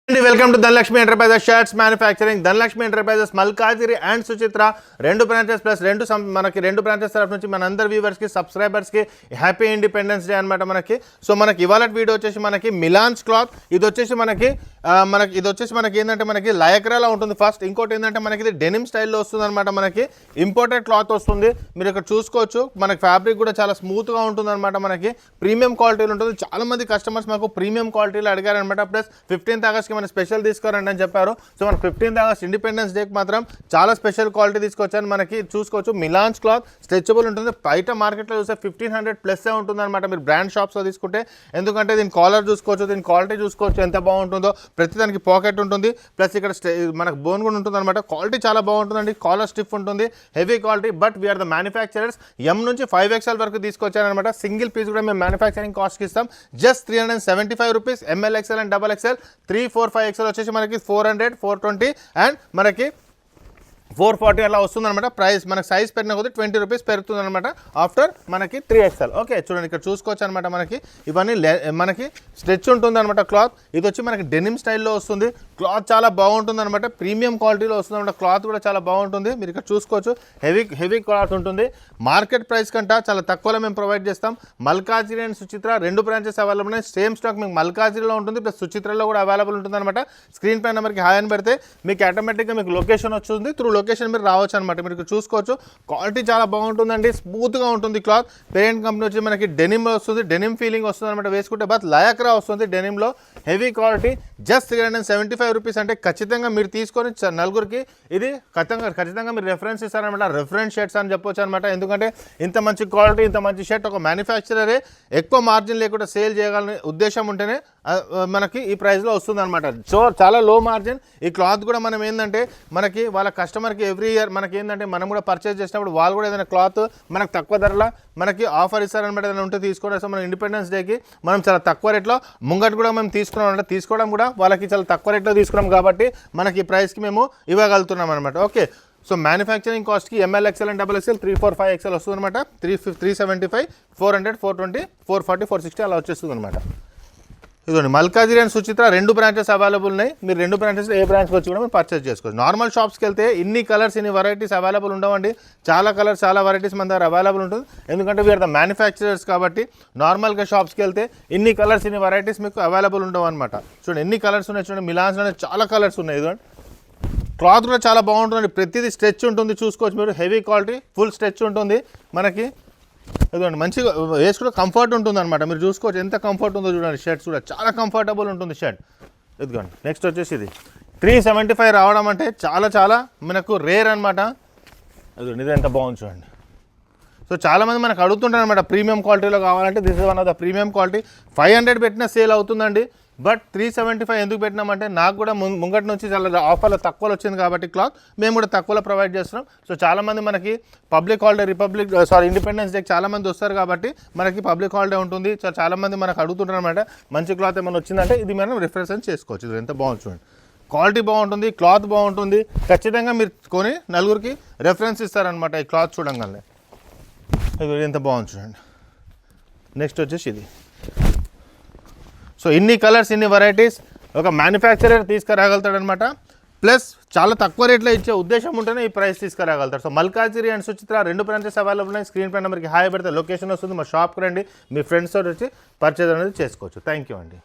Welcome to Dhanalakshmi enterprises shirts manufacturing. Dhanalakshmi enterprises Malkajgiri and Suchitra రెండు branches plus మనకి రెండు బ్రాంచెస్ తరఫు నుంచి మన అందరి వ్యూవర్స్కి సబ్స్క్రైబర్స్కి హ్యాపీ ఇండిపెండెన్స్ డే అనమాట మనకి. సో మనకి ఇవాళ వీడియో వచ్చేసి మనకి మిలాన్స్ క్లాత్. ఇది వచ్చేసి మనకి ఏంటంటే మనకి లయక్రాలా ఉంటుంది ఫస్ట్. ఇంకోటి ఏంటంటే మనకి ఇది డెనిమ్ స్టైల్లో వస్తుంది అనమాట. మనకి ఇంపోర్టెడ్ క్లాత్ వస్తుంది. మీరు ఇక్కడ చూసుకోవచ్చు. మనకి ఫ్యాబ్రిక్ కూడా చాలా స్మూత్గా ఉంటుంది అనమాట. మనకి ప్రీమియం క్వాలిటీలో ఉంటుంది. చాలా మంది కస్టమర్స్ మాకు ప్రీమియం క్వాలిటీలో అడిగారనమాట. ప్లస్ 15th ఆగస్ట్కి మన స్పెషల్ తీసుకోరండి అని చెప్పారు. సో మన 15th ఆగస్ట్ ఇండిపెండెన్స్ డేకి మాత్రం చాలా స్పెషల్ క్వాలిటీ తీసుకొచ్చాను. మనకి చూసుకోవచ్చు మిలాన్స్ క్లాత్ స్ట్రెచబుల్ ఉంటుంది. బయట మార్కెట్లో చూస్తే 1500+ ఉంటుంది అనమాట మీరు బ్రాండ్ షాప్స్లో తీసుకుంటే. ఎందుకంటే దీని కాలర్ చూసుకోవచ్చు, దీని క్వాలిటీ చూసుకోవచ్చు ఎంత బాగుంటుందో. ప్రతి దానికి పాకెట్ ఉంటుంది, ప్లస్ ఇక్కడ మనకు బోన్ కూడా ఉంటుంది అనమాట. క్వాలిటీ చాలా బాగుంటుందండి. కాలర్ స్టిఫ్ ఉంటుంది, heavy quality. But we are the manufacturers. M నుంచి 5XL వరకు తీసుకొచ్చారనమాట. సింగిల్ పీస్ కూడా మేము మ్యానుఫ్యాక్చరింగ్ కాస్ట్కి ఇస్తాం. Just 375 rupees. ML XL and XXL 3, 4, 5XL వచ్చేసి మనకి 400, 420 అండ్ మనకి 440 అలా వస్తుంది అనమాట. ప్రైస్ మనకి సైజ్ పెరిగిన కొద్ది 20 రూపీస్ పెరుగుతుంది అనమాట ఆఫ్టర్ మనకి 3XL. ఓకే చూడండి ఇక్కడ చూసుకోవచ్చు అనమాట. మనకి ఇవన్నీ మనకి స్ట్రెచ్ ఉంటుంది అనమాట క్లాత్. ఇది వచ్చి మనకి డెనిమ్ స్టైల్లో వస్తుంది. క్లాత్ చాలా బాగుంటుంది అనమాట. ప్రీమియం క్వాలిటీలో వస్తుంది అనమాట. క్లాత్ కూడా చాలా బాగుంటుంది. మీరు ఇక్కడ చూసుకోవచ్చు. హెవీ క్లాత్ ఉంటుంది. మార్కెట్ ప్రైస్ కంటే చాలా తక్కువలో మేము ప్రొవైడ్ చేస్తాం. మల్కాజిరి అండ్ సుచిత్ర రెండు బ్రాంచెస్ అవైలబుల్ ఉన్నాయి. సేమ్ స్టాక్ మీకు మల్కాజిరిలో ఉంటుంది, ప్లస్ సుచిత్రలో కూడా అవైలబుల్ ఉంటుంది అనమాట. స్క్రీన్ పై నెంబర్కి హాయ్ అని పెడితే మీకు ఆటోమేటిక్గా మీకు లొకేషన్ వస్తుంది. త్రూ లొకేషన్ మీరు రావచ్చు అనమాట. మీరు చూసుకోవచ్చు. క్వాలిటీ చాలా బాగుంటుందండి. స్మూత్గా ఉంటుంది క్లాత్. పేరెంట్ కంపెనీ వచ్చి మనకి డెనిమ్ వస్తుంది. డెనిమ్ ఫీలింగ్ వస్తుంది అనమాట వేసుకుంటే. బట్ లయక్రా వస్తుంది డెనిమ్లో. Heavy quality. Just 375 rupees. అంటే ఖచ్చితంగా మీరు తీసుకొని నలుగురికి ఇది ఖచ్చితంగా మీరు రెఫరెన్స్ ఇస్తారనమాట. రెఫరెన్స్ షర్ట్స్ అని చెప్పొచ్చు అనమాట. ఎందుకంటే ఇంత మంచి క్వాలిటీ, ఇంత మంచి షర్ట్ ఒక మ్యానుఫ్యాక్చరరే ఎక్కువ మార్జిన్ లేకుండా సేల్ చేయగలని ఉద్దేశం ఉంటేనే మనకి ఈ ప్రైస్లో వస్తుంది అనమాట. సో చాలా లో మార్జిన్. ఈ క్లాత్ కూడా మనం ఏంటంటే మనకి వాళ్ళ కస్టమర్కి ఎవ్రీ ఇయర్ మనకి ఏంటంటే మనం కూడా పర్చేస్ చేసినప్పుడు వాళ్ళు కూడా ఏదైనా క్లాత్ మనకు తక్కువ ధరలో మనకి ఆఫర్ ఇస్తారనమాట. ఏదైనా ఉంటే తీసుకోవడం. సో మన ఇండిపెండెన్స్ డేకి మనం చాలా తక్కువ రేట్లో ముంగట్ కూడా మేము తీసుకున్నాం అంటే తీసుకోవడం కూడా వాళ్ళకి చాలా తక్కువ రేట్లో తీసుకున్నాం కాబట్టి మనకి ఈ ప్రైస్కి మేము ఇవ్వగలుగుతున్నాం అనమాట. ఓకే సో మ్యానుఫ్యాక్చరింగ్ కాస్ట్కి ML XL and XXL 3, 4, 5XL వస్తుంది అనమాట. 375, 400, 420, 440, 460 అలా వచ్చేస్తుంది అనమాట. ఇదిగోండి మల్కాజిరి అండ్ సుచిత్ర రెండు బ్రాంచెస్ అవైలబుల్ ఉన్నాయి. మీరు రెండు బ్రాంచెస్లో ఏ బ్రాంచ్కి వచ్చి కూడా మీరు పర్చేస్ చేసుకోవచ్చు. నార్మల్ షాప్స్కి వెళ్తే ఇన్ని కలర్స్, ఇన్ని వెరైటీస్ అవైలబుల్ ఉండవండి. చాలా కలర్స్, చాలా వెరైటీస్ మన దగ్గర అవైలబుల్ ఉంటుంది. ఎందుకంటే వీఆర్ ద మ్యానుఫ్యాక్చరర్స్ కాబట్టి. నార్మల్గా షాప్స్కి వెళ్తే ఇన్ని కలర్స్, ఇన్ని వెరైటీస్ మీకు అవైలబుల్ ఉండవు అనమాట. చూడండి ఎన్ని కలర్స్ ఉన్నాయి. చూడండి మిలాన్స్లోనే చాలా కలర్స్ ఉన్నాయి. ఇదిగోండి క్లాత్ కూడా చాలా బాగుంటుంది. ప్రతిదీ స్ట్రెచ్ ఉంటుంది చూసుకోవచ్చు మీరు. హెవీ క్వాలిటీ, ఫుల్ స్ట్రెచ్ ఉంటుంది మనకి. ఇదిగోండి మంచిగా వేసుకుంటే కంఫర్ట్ ఉంటుంది అనమాట. మీరు చూసుకోవచ్చు ఎంత కంఫర్ట్ ఉందో చూడండి. షర్ట్స్ కూడా చాలా కంఫర్టబుల్ ఉంటుంది షర్ట్. ఇదిగోండి నెక్స్ట్ వచ్చేసి ఇది 375 రావడం అంటే చాలా మనకు రేర్ అనమాట. ఇదిగోండి ఇది ఎంత బాగుంది చూడండి. సో చాలామంది మనకు అడుగుతుంటారు అనమాట ప్రీమియం క్వాలిటీలో కావాలంటే. This is one of the premium quality. 500 పెట్టిన సేల్ అవుతుందండి. బట్ 375 ఎందుకు పెట్టినామంటే నాకు కూడా ముంగటి నుంచి చాలా ఆఫర్లో తక్కువలో వచ్చింది కాబట్టి క్లాత్ మేము కూడా తక్కువలో ప్రొవైడ్ చేస్తున్నాం. సో చాలామంది మనకి పబ్లిక్ హాలిడే ఇండిపెండెన్స్ డేకి చాలామంది వస్తారు కాబట్టి మనకి పబ్లిక్ హాలిడే ఉంటుంది. సో చాలామంది మనకు అడుగుతుంటారు అనమాట మంచి క్లాత్ ఏమైనా వచ్చిందంటే ఇది మనం రిఫరెన్స్ చేసుకోవచ్చు. ఇది ఎంత బాగుంది చూడండి. క్వాలిటీ బాగుంటుంది, క్లాత్ బాగుంటుంది. ఖచ్చితంగా మీరు కొని నలుగురికి రెఫరెన్స్ ఇస్తారనమాట ఈ క్లాత్ చూడంగానే. ఇది ఎంత బాగుంది చూడండి. నెక్స్ట్ వచ్చేసి ఇది. సో ఇన్ని కలర్స్, ఇన్ని వెరైటీస్ ఒక మ్యానుఫ్యాక్చరర్ తీసుకురాగలుగుతాడనమాట. ప్లస్ చాలా తక్కువ రేట్లో ఇచ్చే ఉద్దేశం ఉంటేనే ఈ ప్రైస్ తీసుకురాగలుగుతారు. సో మల్కాజిరి అండ్ సుచిత్ర రెండు బ్రాంచెస్ అవైలబుల్ ఉన్నాయి. స్క్రీన్ పై నెంబర్కి హాయ్ పెడితే లొకేషన్ వస్తుంది. మా షాప్కి రండి, మీ ఫ్రెండ్స్ తోటి వచ్చి పర్చేజ్ అనేది చేసుకోవచ్చు. థ్యాంక్ యూ అండి.